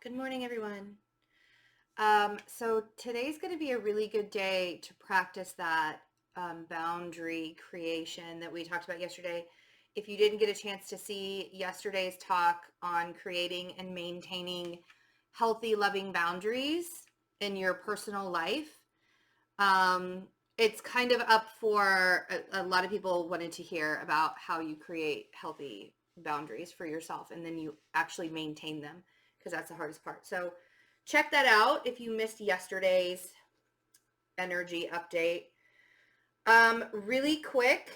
Good morning, everyone. So today's going to be a really good day to practice that boundary creation that we talked about yesterday. If you didn't get a chance to see yesterday's talk on creating and maintaining healthy, loving boundaries in your personal life, um, it's kind of up for a lot of people wanted to hear about how you create healthy boundaries for yourself and then you actually maintain them because that's the hardest part. So check that out if you missed yesterday's energy update. Really quick,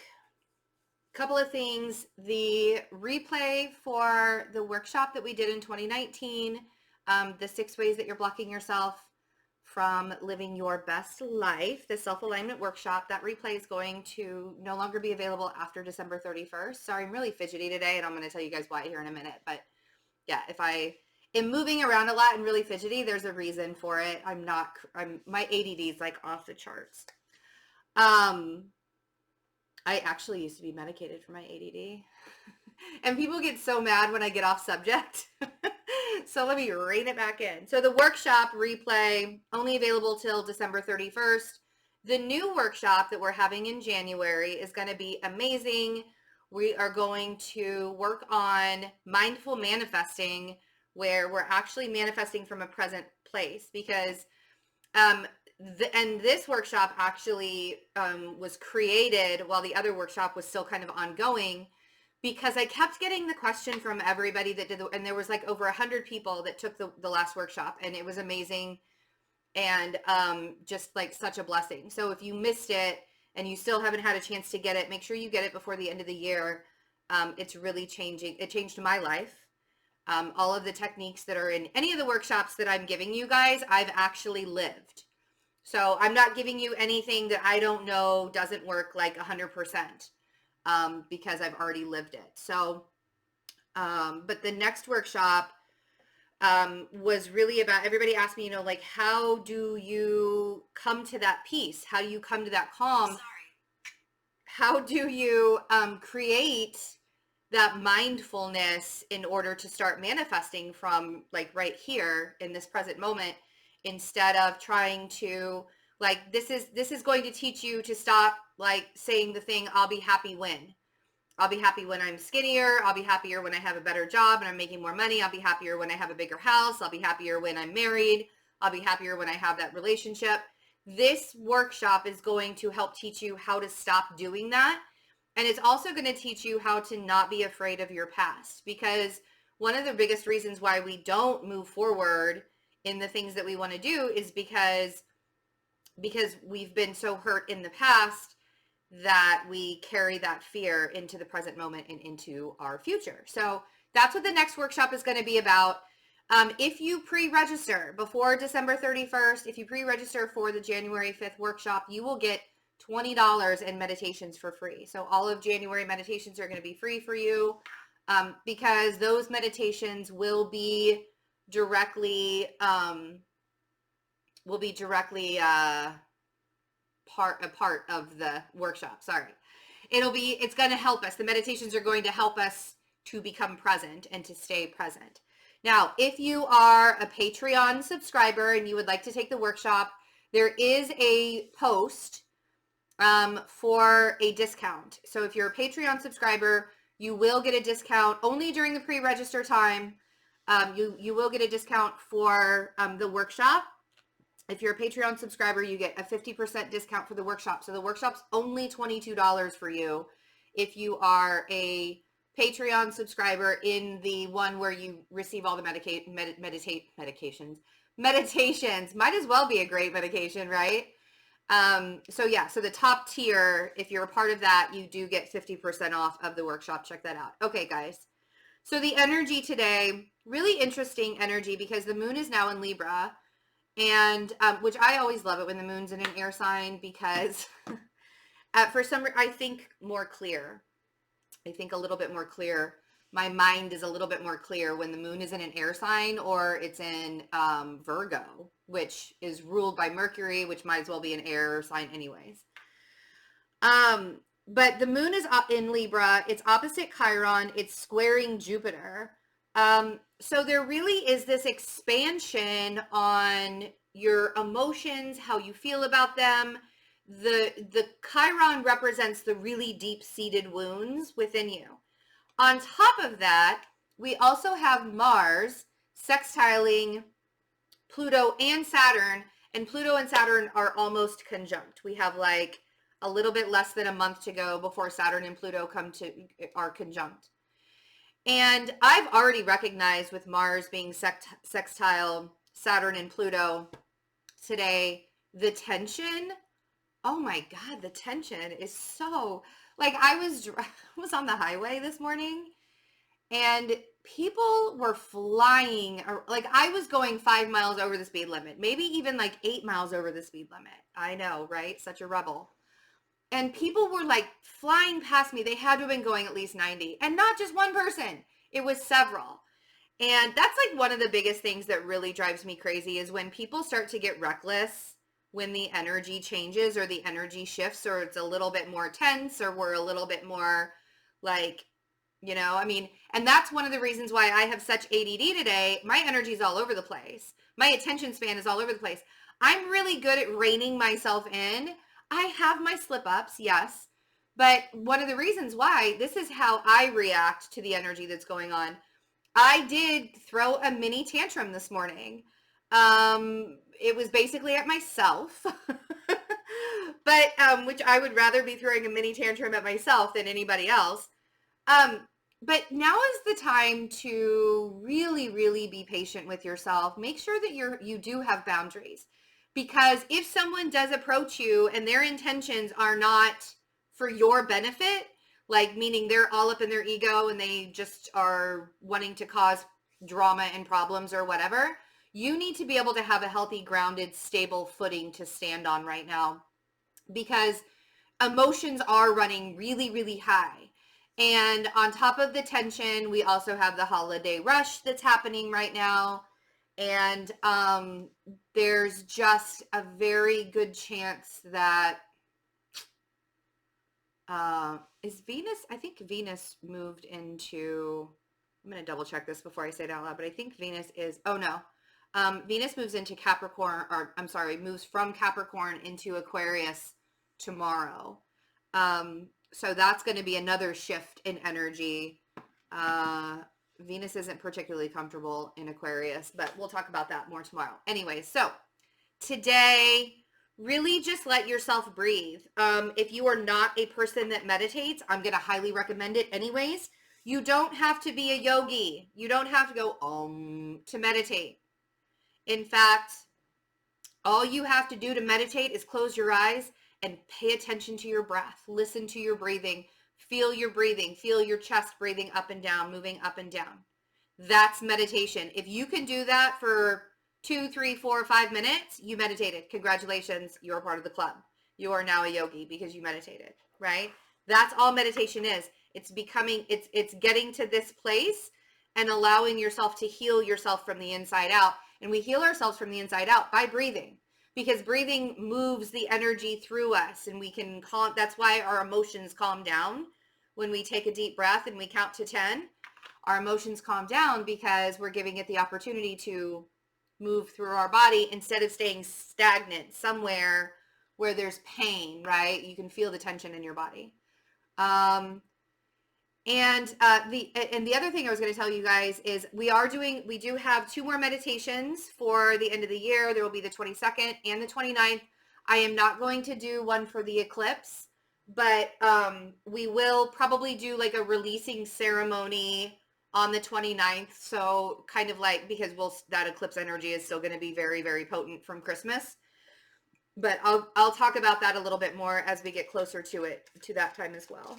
couple of things. The replay for the workshop that we did in 2019, the 6 ways that you're blocking yourself from living your best life, the self-alignment workshop, that replay is going to no longer be available after December 31st. Sorry, I'm really fidgety today, and I'm going to tell you guys why here in a minute. But yeah, if I am moving around a lot and really fidgety, there's a reason for it. My ADD is like off the charts. I actually used to be medicated for my ADD. And people get so mad when I get off subject. So let me rein it back in. So the workshop replay, only available till December 31st. The new workshop that we're having in January is going to be amazing. We are going to work on mindful manifesting, where we're actually manifesting from a present place, because and this workshop actually was created while the other workshop was still kind of ongoing, because I kept getting the question from everybody that did and there was like over 100 people that took the last workshop, and it was amazing and just like such a blessing. So if you missed it and you still haven't had a chance to get it, make sure you get it before the end of the year. It's really changing. It changed my life. All of the techniques that are in any of the workshops that I'm giving you guys, I've actually lived. So I'm not giving you anything that I don't know doesn't work like 100%, because I've already lived it. So, but the next workshop was really about, everybody asked me, like, how do you come to that peace? How do you come to that calm? Sorry. How do you create that mindfulness in order to start manifesting from like right here in this present moment, instead of trying to like, this is going to teach you to stop like saying the thing, I'll be happy when I'm skinnier, I'll be happier when I have a better job and I'm making more money, I'll be happier when I have a bigger house, I'll be happier when I'm married, I'll be happier when I have that relationship. This workshop is going to help teach you how to stop doing that. And it's also going to teach you how to not be afraid of your past, because one of the biggest reasons why we don't move forward in the things that we want to do is because we've been so hurt in the past that we carry that fear into the present moment and into our future. So that's what the next workshop is going to be about. If you pre-register before December 31st, if you pre-register for the January 5th workshop, you will get $20 in meditations for free. So all of January meditations are going to be free for you, because those meditations will be directly part of the workshop. Sorry. It's going to help us. The meditations are going to help us to become present and to stay present. Now, if you are a Patreon subscriber and you would like to take the workshop, there is a post for a discount. So if you're a Patreon subscriber, you will get a discount only during the pre-register time. You will get a discount for the workshop. If you're a Patreon subscriber, you get a 50% discount for the workshop. So the workshop's only $22 for you if you are a Patreon subscriber in the one where you receive all the meditations. Meditations might as well be a great medication, right? So yeah, so the top tier, if you're a part of that, you do get 50% off of the workshop. Check that out. Okay, guys. So the energy today, really interesting energy, because the moon is now in Libra, and which I always love it when the moon's in an air sign, because for some reason, I think more clear. I think a little bit more clear. My mind is a little bit more clear when the moon is in an air sign or it's in Virgo, which is ruled by Mercury, which might as well be an air sign anyways. But the moon is in Libra. It's opposite Chiron. It's squaring Jupiter. So there really is this expansion on your emotions, how you feel about them. The Chiron represents the really deep-seated wounds within you. On top of that, we also have Mars sextiling Pluto and Saturn, and Pluto and Saturn are almost conjunct. We have like a little bit less than a month to go before Saturn and Pluto are conjunct. And I've already recognized with Mars being sextile Saturn and Pluto today, the tension. Oh my God, the tension is so, like, I was on the highway this morning and people were flying, like I was going 5 miles over the speed limit, maybe even like 8 miles over the speed limit. I know, right? Such a rebel. And people were like flying past me. They had to have been going at least 90, and not just one person. It was several. And that's like one of the biggest things that really drives me crazy is when people start to get reckless, when the energy changes or the energy shifts, or it's a little bit more tense, or we're a little bit more like, I mean, and that's one of the reasons why I have such ADD today. My energy is all over the place. My attention span is all over the place. I'm really good at reining myself in. I have my slip ups, yes. But one of the reasons why, this is how I react to the energy that's going on. I did throw a mini tantrum this morning. It was basically at myself, but which I would rather be throwing a mini tantrum at myself than anybody else. But now is the time to really, really be patient with yourself. Make sure that you do have boundaries, because if someone does approach you and their intentions are not for your benefit, like meaning they're all up in their ego and they just are wanting to cause drama and problems or whatever, you need to be able to have a healthy, grounded, stable footing to stand on right now, because emotions are running really, really high. And on top of the tension, we also have the holiday rush that's happening right now. And there's just a very good chance that is Venus, I think Venus moved into, I'm going to double check this before I say it out loud, but I think Venus is, oh no, Venus moves into Capricorn, or I'm sorry, moves from Capricorn into Aquarius tomorrow. So that's going to be another shift in energy. Venus isn't particularly comfortable in Aquarius, but we'll talk about that more tomorrow. Anyway, so today, really just let yourself breathe. If you are not a person that meditates, I'm going to highly recommend it anyways. You don't have to be a yogi. You don't have to go to meditate. In fact, all you have to do to meditate is close your eyes and pay attention to your breath. Listen to your breathing. Feel your breathing. Feel your chest breathing up and down, moving up and down. That's meditation. If you can do that for 2, 3, 4, 5 minutes, you meditated. Congratulations, you're part of the club. You are now a yogi because you meditated, right? That's all meditation is. It's getting to this place and allowing yourself to heal yourself from the inside out. And we heal ourselves from the inside out by breathing, because breathing moves the energy through us, and we can calm. That's why our emotions calm down when we take a deep breath and we count to 10. Our emotions calm down because we're giving it the opportunity to move through our body instead of staying stagnant somewhere where there's pain, right? You can feel the tension in your body. And the other thing I was going to tell you guys is we do have 2 more meditations for the end of the year. There will be the 22nd and the 29th. I am not going to do one for the eclipse, but we will probably do like a releasing ceremony on the 29th. So kind of like, because that eclipse energy is still going to be very, very potent from Christmas. But I'll talk about that a little bit more as we get closer to that time as well.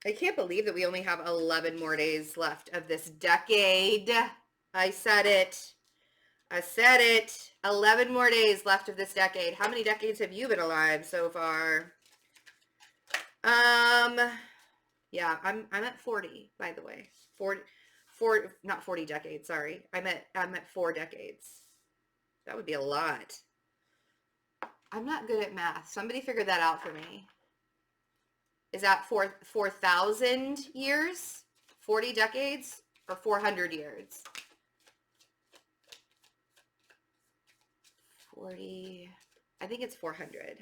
I can't believe that we only have 11 more days left of this decade. I said it. 11 more days left of this decade. How many decades have you been alive so far? Yeah, I'm at 40, by the way. 40, not 40 decades, sorry. I'm at 4 decades. That would be a lot. I'm not good at math. Somebody figure that out for me. Is that 4,000 years, 40 decades, or 400 years? 40, I think it's 400.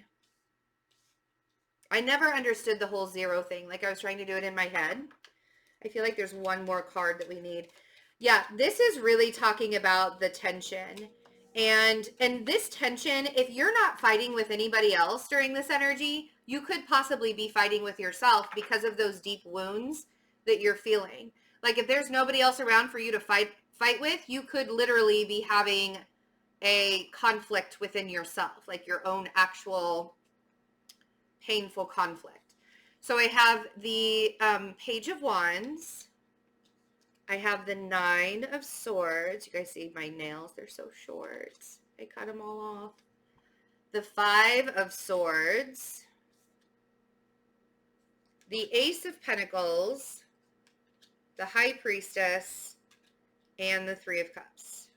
I never understood the whole zero thing. Like I was trying to do it in my head. I feel like there's one more card that we need. Yeah, this is really talking about the tension. And this tension, if you're not fighting with anybody else during this energy, you could possibly be fighting with yourself because of those deep wounds that you're feeling. Like if there's nobody else around for you to fight with, you could literally be having a conflict within yourself, like your own actual painful conflict. So I have the Page of Wands. I have the Nine of Swords. You guys see my nails? They're so short. I cut them all off. The Five of Swords. The Ace of Pentacles. The High Priestess. And the Three of Cups.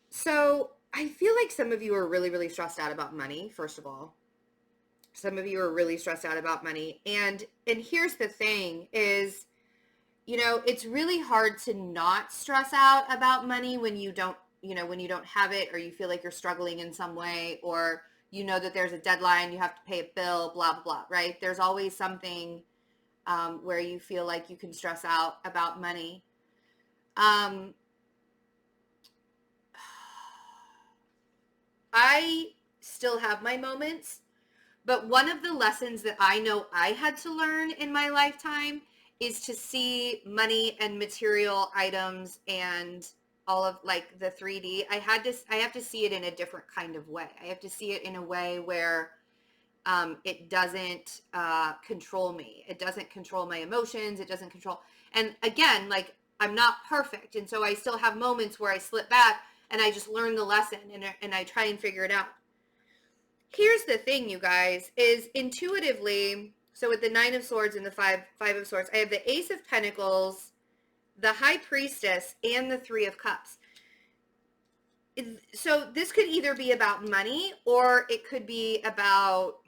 So I feel like some of you are really, really stressed out about money, first of all. Some of you are really stressed out about money. And here's the thing is, you know, it's really hard to not stress out about money when you don't, you know, when you don't have it, or you feel like you're struggling in some way, or you know that there's a deadline, you have to pay a bill, blah, blah, blah, right? There's always something where you feel like you can stress out about money. I still have my moments, but one of the lessons that I know I had to learn in my lifetime is to see money and material items and all of like the 3D. I have to see it in a different kind of way. I have to see it in a way where it doesn't control me. It doesn't control my emotions. It doesn't control. And again, like I'm not perfect. And so I still have moments where I slip back and I just learn the lesson and I try and figure it out. Here's the thing, you guys, is intuitively, so with the Nine of Swords and the Five of Swords, I have the Ace of Pentacles, the High Priestess, and the Three of Cups. So this could either be about money or it could be about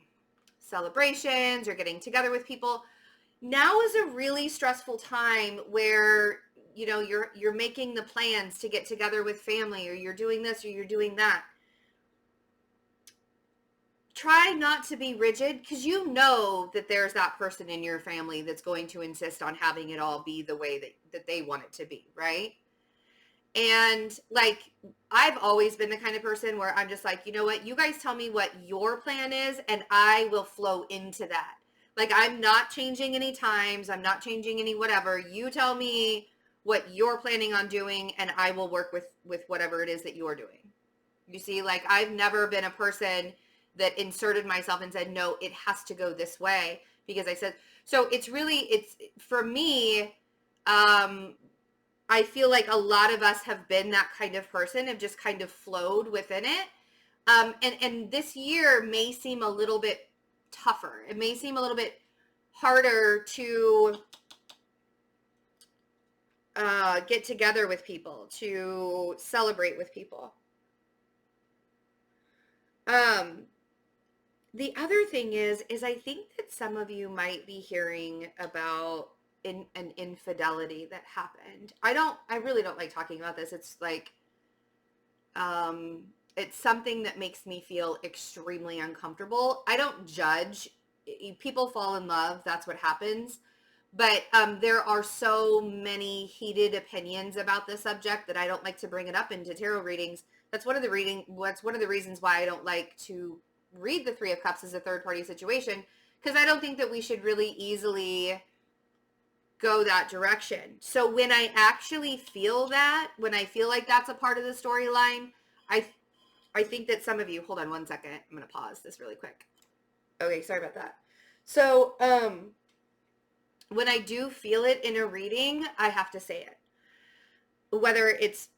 celebrations or getting together with people. Now is a really stressful time where, you know, you're making the plans to get together with family, or you're doing this or you're doing that. Try not to be rigid, because you know that there's that person in your family that's going to insist on having it all be the way that they want it to be, right? And like, I've always been the kind of person where I'm just like, you know what, you guys tell me what your plan is and I will flow into that. Like, I'm not changing any times. I'm not changing any whatever. You tell me what you're planning on doing and I will work with whatever it is that you're doing. You see, like, I've never been a person that inserted myself and said, no, it has to go this way, because I said, so it's for me, I feel like a lot of us have been that kind of person, have just kind of flowed within it. And this year may seem a little bit tougher. It may seem a little bit harder to get together with people, to celebrate with people. The other thing is I think that some of you might be hearing about an infidelity that happened. I really don't like talking about this. It's like, it's something that makes me feel extremely uncomfortable. I don't judge. People fall in love. That's what happens. But there are so many heated opinions about this subject that I don't like to bring it up into tarot readings. That's one of the reasons why I don't like to read the Three of Cups as a third-party situation, because I don't think that we should really easily go that direction. So when I actually feel that, when I feel like that's a part of the storyline, I think that some of you, hold on one second, I'm going to pause this really quick. Okay, sorry about that. So when I do feel it in a reading, I have to say it, whether it's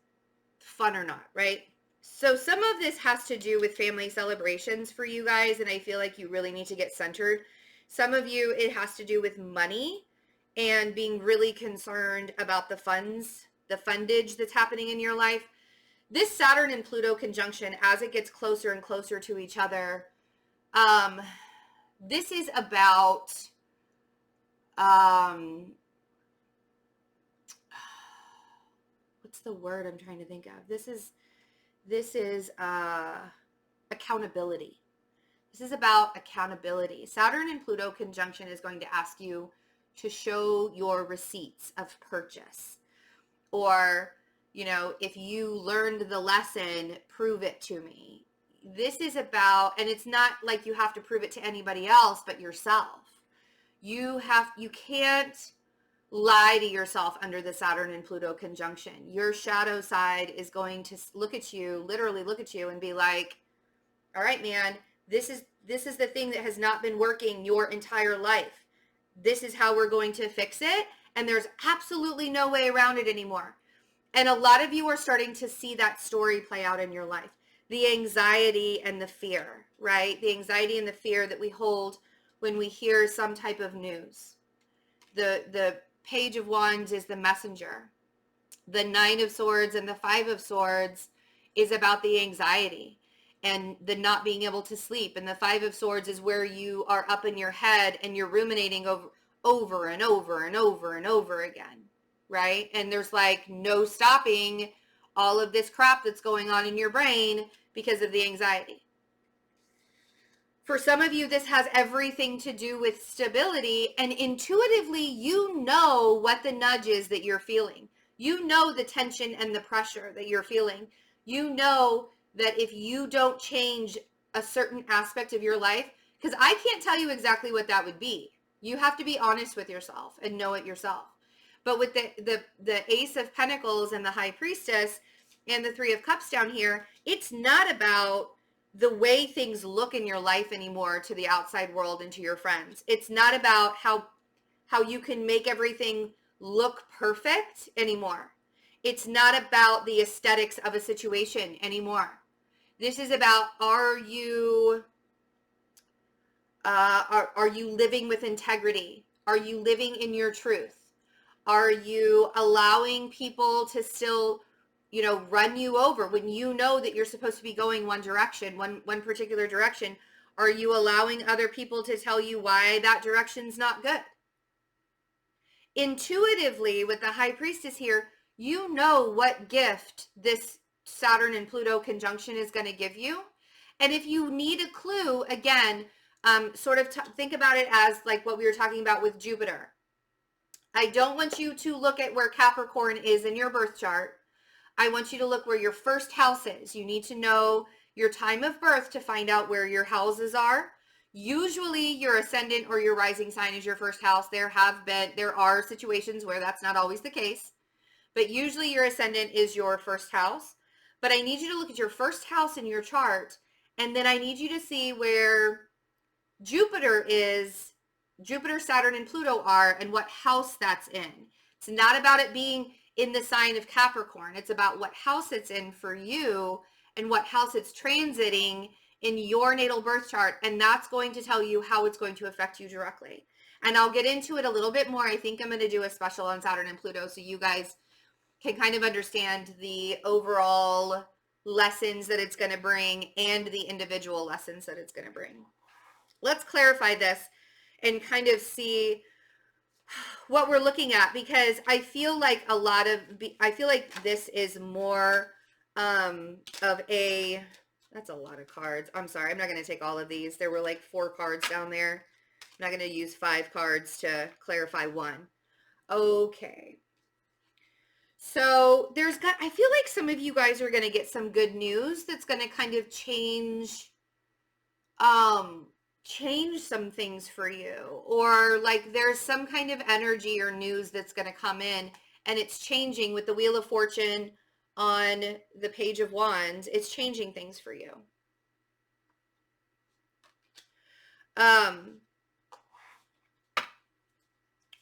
fun or not, right? So some of this has to do with family celebrations for you guys, and I feel like you really need to get centered. Some of you, it has to do with money and being really concerned about the funds fundage that's happening in your life. This Saturn and Pluto conjunction, as it gets closer and closer to each other, this is about what's the word I'm trying to think of? This is accountability. This is about accountability. Saturn and Pluto conjunction is going to ask you to show your receipts of purchase. Or, you know, if you learned the lesson, prove it to me. This is about, and it's not like you have to prove it to anybody else but yourself. You can't lie to yourself under the Saturn and Pluto conjunction. Your shadow side is going to look at you, literally look at you and be like, all right, man, this is the thing that has not been working your entire life. This is how we're going to fix it. And there's absolutely no way around it anymore. And a lot of you are starting to see that story play out in your life. The anxiety and the fear, right? The anxiety and the fear that we hold when we hear some type of news. The Page of Wands is the messenger. The Nine of Swords and the Five of Swords is about the anxiety and the not being able to sleep. And the Five of Swords is where you are up in your head and you're ruminating over and over and over and over again, right? And there's like no stopping all of this crap that's going on in your brain because of the anxiety. For some of you, this has everything to do with stability, and intuitively, you know what the nudge is that you're feeling. You know the tension and the pressure that you're feeling. You know that if you don't change a certain aspect of your life, because I can't tell you exactly what that would be. You have to be honest with yourself and know it yourself. But with the Ace of Pentacles and the High Priestess and the Three of Cups down here, it's not about the way things look in your life anymore to the outside world and to your friends. It's not about how you can make everything look perfect anymore. It's not about the aesthetics of a situation anymore. This is about, are you living with integrity? Are you living in your truth? Are you allowing people to still, you know, run you over when you know that you're supposed to be going one direction, one particular direction? Are you allowing other people to tell you why that direction's not good? Intuitively, with the High Priestess here, you know what gift this Saturn and Pluto conjunction is going to give you. And if you need a clue, again, sort of think about it as like what we were talking about with Jupiter. I don't want you to look at where Capricorn is in your birth chart. I want you to look where your first house is. You need to know your time of birth to find out where your houses are. Usually your ascendant or your rising sign is your first house. There are situations where that's not always the case, but usually your ascendant is your first house. But I need you to look at your first house in your chart, and then I need you to see where Jupiter is, Jupiter, Saturn, and Pluto are, and what house that's in. It's not about it being in the sign of Capricorn. It's about what house it's in for you and what house it's transiting in your natal birth chart. And that's going to tell you how it's going to affect you directly. And I'll get into it a little bit more. I think I'm going to do a special on Saturn and Pluto so you guys can kind of understand the overall lessons that it's going to bring and the individual lessons that it's going to bring. Let's clarify this and kind of see what we're looking at, because I feel like this is more of a, that's a lot of cards. I'm sorry, I'm not going to take all of these. There were like 4 cards down there. I'm not going to use 5 cards to clarify one. Okay. So I feel like some of you guys are going to get some good news that's going to kind of change some things for you, or like there's some kind of energy or news that's going to come in and it's changing with the Wheel of Fortune on the Page of Wands. It's changing things for you.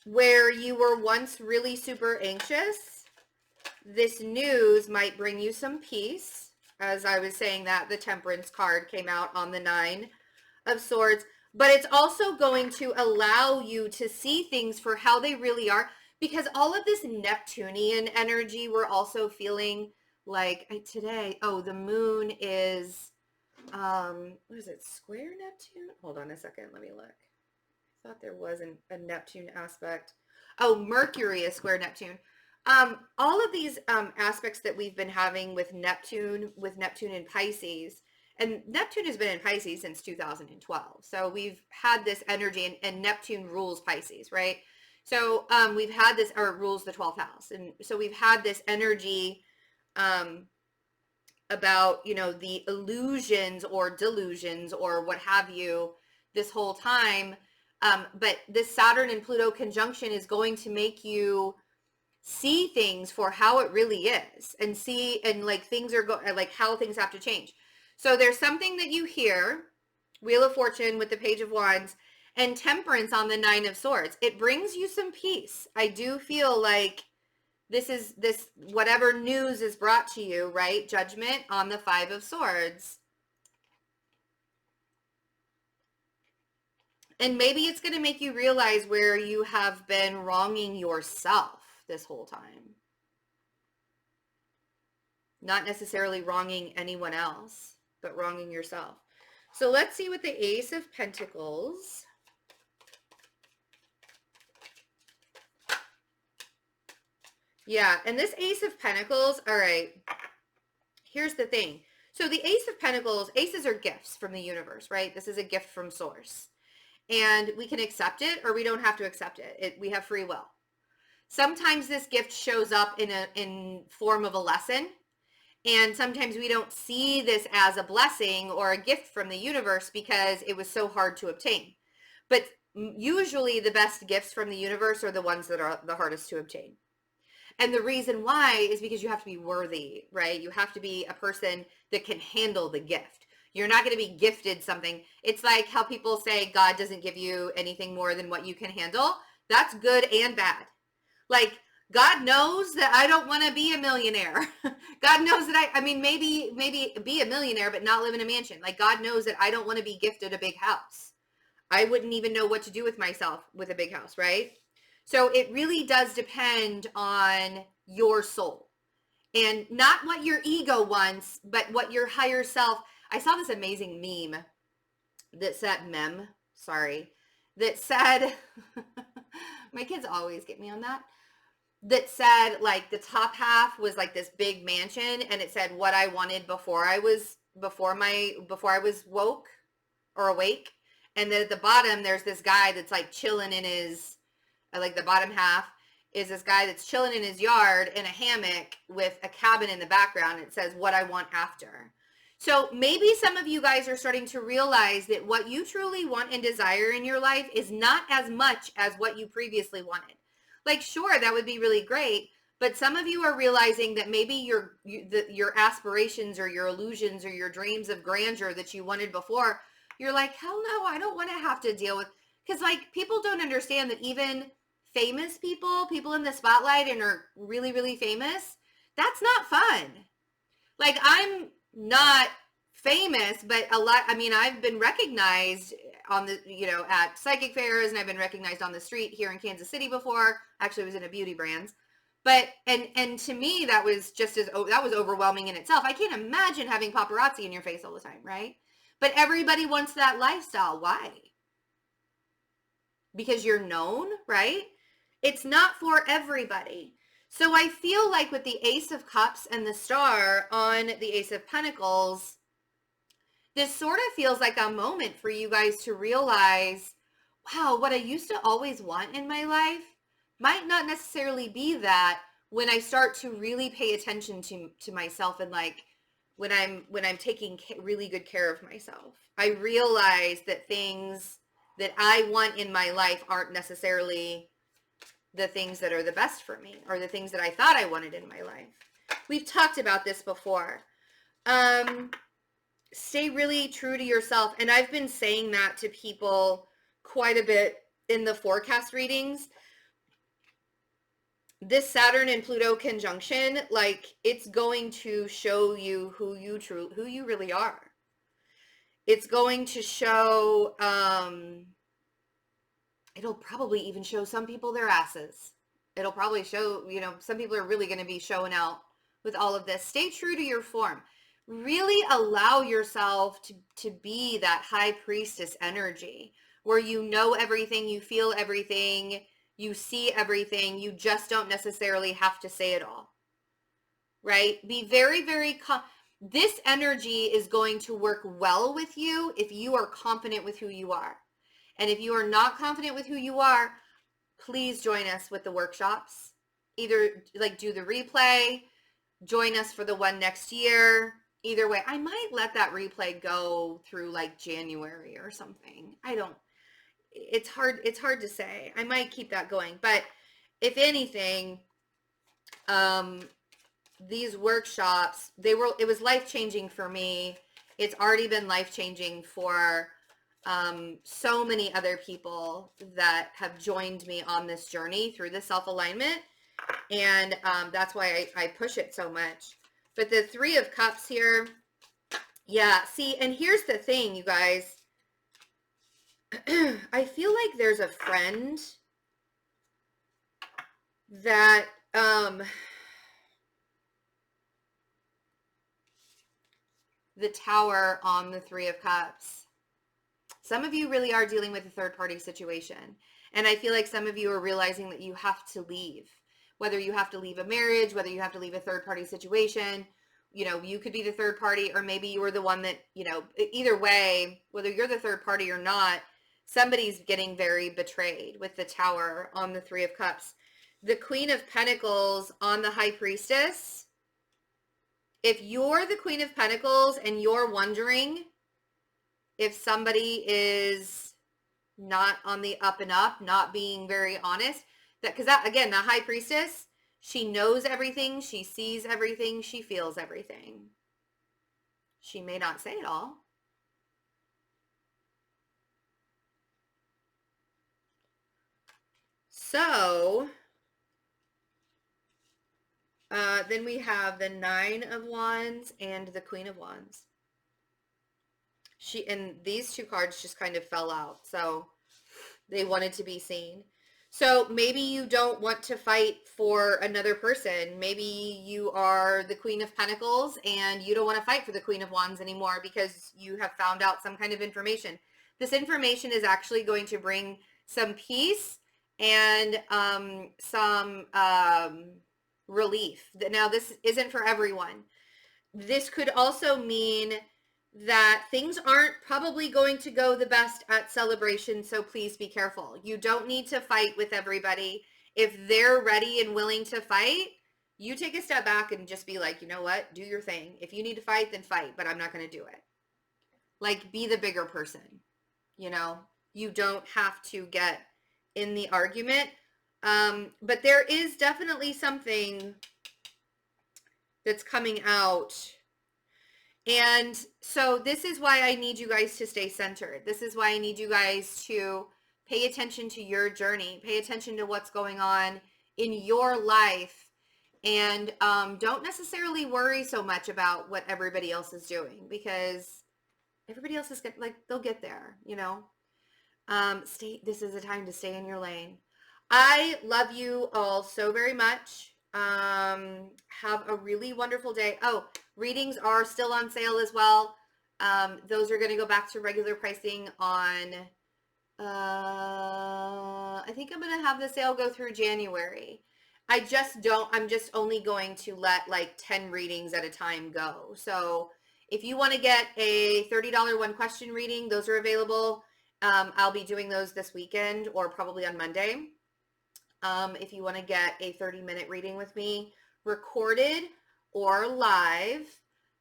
Where you were once really super anxious, this news might bring you some peace. As I was saying that, the Temperance card came out on the 9 of Swords, but it's also going to allow you to see things for how they really are, because all of this Neptunian energy we're also feeling like today. Oh, the moon is what is it, square Neptune? Hold on a second, let me look. I thought there was a Neptune aspect. Oh, Mercury is square Neptune. All of these aspects that we've been having with Neptune in Pisces, and Neptune has been in Pisces since 2012. So we've had this energy, and Neptune rules Pisces, right? So we've had this, or rules the 12th house. And so we've had this energy about, you know, the illusions or delusions or what have you this whole time. But this Saturn and Pluto conjunction is going to make you see things for how it really is, and see, and like things are like how things have to change. So there's something that you hear, Wheel of Fortune with the Page of Wands, and Temperance on the Nine of Swords. It brings you some peace. I do feel like this whatever news is brought to you, right? Judgment on the Five of Swords. And maybe it's going to make you realize where you have been wronging yourself this whole time. Not necessarily wronging anyone else, but wronging yourself. So let's see what the Ace of Pentacles. Yeah, and this Ace of Pentacles, all right, here's the thing. So the Ace of Pentacles, aces are gifts from the universe, right? This is a gift from source. And we can accept it or we don't have to accept it. We have free will. Sometimes this gift shows up in form of a lesson. And sometimes we don't see this as a blessing or a gift from the universe because it was so hard to obtain. But usually the best gifts from the universe are the ones that are the hardest to obtain. And the reason why is because you have to be worthy, right? You have to be a person that can handle the gift. You're not going to be gifted something. It's like how people say God doesn't give you anything more than what you can handle. That's good and bad. Like, God knows that I don't want to be a millionaire. God knows that I mean, maybe be a millionaire, but not live in a mansion. Like, God knows that I don't want to be gifted a big house. I wouldn't even know what to do with myself with a big house, right? So it really does depend on your soul, and not what your ego wants, but what your higher self. I saw this amazing meme that said, that said, my kids always get me on that said, like, the top half was like this big mansion, and it said what I wanted before I was woke or awake. And then at the bottom, there's this guy that's like chilling in his, like the bottom half is this guy that's chilling in his yard in a hammock with a cabin in the background. It says what I want after. So maybe some of you guys are starting to realize that what you truly want and desire in your life is not as much as what you previously wanted. Like, sure, that would be really great, but some of you are realizing that maybe your aspirations or your illusions or your dreams of grandeur that you wanted before, you're like, hell no, I don't want to have to deal with, because like people don't understand that even famous people in the spotlight and are really, really famous, that's not fun. Like, I'm not famous, but I've been recognized on the, at psychic fairs, and I've been recognized on the street here in Kansas City before. Actually, I was in a beauty brand. But, and to me, that was that was overwhelming in itself. I can't imagine having paparazzi in your face all the time, right? But everybody wants that lifestyle. Why? Because you're known, right? It's not for everybody. So I feel like with the Ace of Cups and the Star on the Ace of Pentacles, this sort of feels like a moment for you guys to realize, wow, what I used to always want in my life might not necessarily be that when I start to really pay attention to myself, and like when I'm taking really good care of myself. I realize that things that I want in my life aren't necessarily the things that are the best for me, or the things that I thought I wanted in my life. We've talked about this before. Stay really true to yourself. And I've been saying that to people quite a bit in the forecast readings. This Saturn and Pluto conjunction, like, it's going to show you who you really are. It's going to show, it'll probably even show some people their asses. It'll probably show, some people are really going to be showing out with all of this. Stay true to your form. Really allow yourself to be that high priestess energy where you know everything, you feel everything, you see everything. You just don't necessarily have to say it all, right? Be very, very, this energy is going to work well with you if you are confident with who you are. And if you are not confident with who you are, please join us with the workshops. Either like do the replay, join us for the one next year. Either way, I might let that replay go through like January or something. It's hard to say. I might keep that going, but if anything, these workshops, it was life-changing for me. It's already been life-changing for so many other people that have joined me on this journey through the self-alignment. And that's why I push it so much. But the Three of Cups here, yeah, see, and here's the thing, you guys. I feel like there's a friend that, the Tower on the Three of Cups. Some of you really are dealing with a third-party situation. And I feel like some of you are realizing that you have to leave. Whether you have to leave a marriage, whether you have to leave a third-party situation, you could be the third party, or maybe you were the one that, either way, whether you're the third party or not, somebody's getting very betrayed with the Tower on the Three of Cups. The Queen of Pentacles on the High Priestess. If you're the Queen of Pentacles and you're wondering if somebody is not on the up and up, not being very honest, because again, the High Priestess, she knows everything, she sees everything, she feels everything. She may not say it all. So, then we have the Nine of Wands and the Queen of Wands. And these two cards just kind of fell out, so they wanted to be seen. So maybe you don't want to fight for another person. Maybe you are the Queen of Pentacles and you don't want to fight for the Queen of Wands anymore because you have found out some kind of information. This information is actually going to bring some peace and some relief. Now, this isn't for everyone. This could also mean that things aren't probably going to go the best at Celebration, so please be careful. You don't need to fight with everybody. If they're ready and willing to fight, you take a step back and just be like, you know what? Do your thing. If you need to fight, then fight, but I'm not going to do it. Like, be the bigger person, You don't have to get in the argument. But there is definitely something that's coming out. And so this is why I need you guys to stay centered. This is why I need you guys to pay attention to your journey, pay attention to what's going on in your life, and don't necessarily worry so much about what everybody else is doing, because everybody else is they'll get there, This is a time to stay in your lane. I love you all so very much. Have a really wonderful day. Oh, readings are still on sale as well. Those are going to go back to regular pricing on, I think I'm going to have the sale go through January. I'm just only going to let like 10 readings at a time go. So if you want to get a $30 one question reading, those are available. I'll be doing those this weekend or probably on Monday. If you want to get a 30-minute reading with me, recorded or live,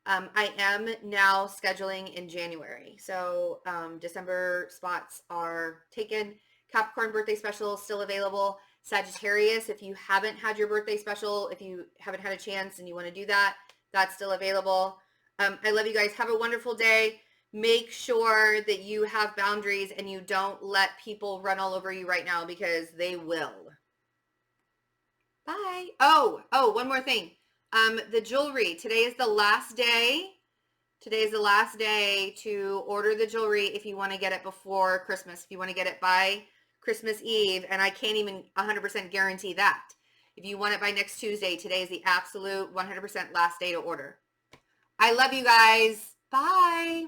I am now scheduling in January. So December spots are taken. Capricorn birthday special is still available. Sagittarius, if you haven't had your birthday special, if you haven't had a chance and you want to do that, that's still available. I love you guys. Have a wonderful day. Make sure that you have boundaries and you don't let people run all over you right now, because they will. Bye. Oh, one more thing. The jewelry. Today is the last day. Today is the last day to order the jewelry if you want to get it before Christmas. If you want to get it by Christmas Eve, and I can't even 100% guarantee that. If you want it by next Tuesday, today is the absolute 100% last day to order. I love you guys. Bye.